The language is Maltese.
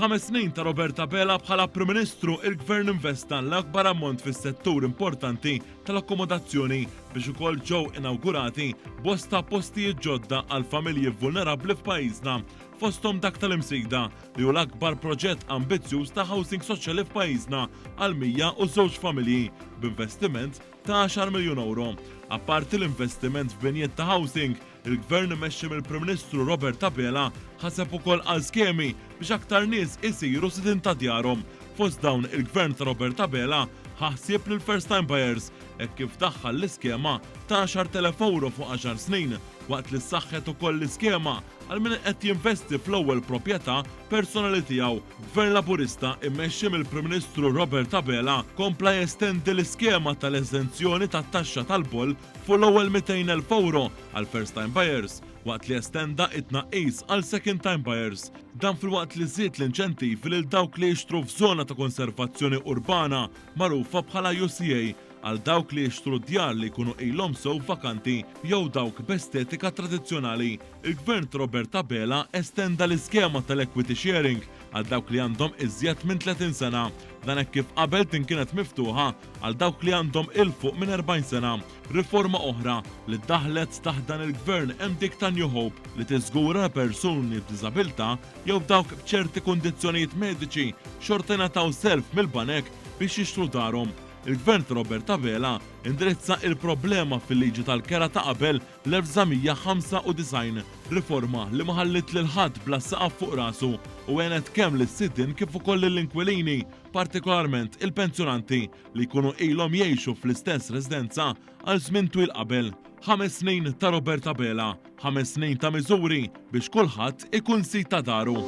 F5 snin ta' Roberta Bela bħala Prim Ministru, il-Gvern investa l-akbar ammont fis-settur importanti tal-akkomodazzjoni biex ukoll ġew inaugurati bosta postijiet ġodda għal familji vulnerabbli f'pajjiżna, fosthom dak tal-imsejda li hu l-akbar proġett ambizzjuż ta' housing soċjali f'pajjiżna għal 102 familji b'investiment ta' 10 miljun euro. Apparti l-investiment f'binjiet ta' housing, il-Gvern imexxi mill-Prim Ministru Roberta Bela ħaseb ukoll għal skemi biex aktar nies isiru sidin ta' djarhom. Fost dawn il-Gvern ta' Roberta Bela ħassieb lil first time buyers hekk kif daħħal l-iskema ta' 10,000 euro fuq 10 snin, waqt li ssaħħet ukoll l-iskema għal min qed jinvesti fl-ewwel proprjetà personali tiegħu. Gvern Laburista immexxi mill-Prim Ministru Roberta Bela kompla jestendi l-iskema tal-eżenzjoni tat-taxxa tal-boll fuq l-ewwel 200,000 euro għal first time buyers, waqt li estenda it-tnaqqis għal second time buyers. Dan fil-waqt li żied l-inċentiv lil dawk li jixtru f'żona ta' konservazzjoni urbana magħrufa bħala UCA għal dawk li jixtru djar li jkunu ilhom sew vakanti jew dawk b'estetika tradizzjonali. Il-Gvern ta' Roberta Bela estenda l-iskema tal-equity sharing għal dawk li għandhom iżjed minn 30 sena. Dan hekk kif qabel kienet miftuħa għal dawk li għandhom il fuq minn 40 sena. Riforma oħra li ddaħlet taħt dan il-Gvern hemm dik ta' New Hope li tiżgura persuni b'diżabilità jew dawk b'ċerti kundizzjonijiet mediċi xorta jingħataw self mill-banek biex jixtru darhom. Il-Gvern ta' Roberta Bela indirizza il-problema fil-liġi tal-kera ta' qabel l-1995, riforma li ma ħallit lil ħadd bla saqaf fuq rasu u għenet kemm lis-sidin kif ukoll l-inkwilini, partikolarment il-pensjonanti li jkunu ilhom jgħixu fl-istess residenza għal żmien twil qabel. 5 snin ta' Roberta Bela, 5 snin ta' miżuri biex kulħadd ikun sit ta' daru.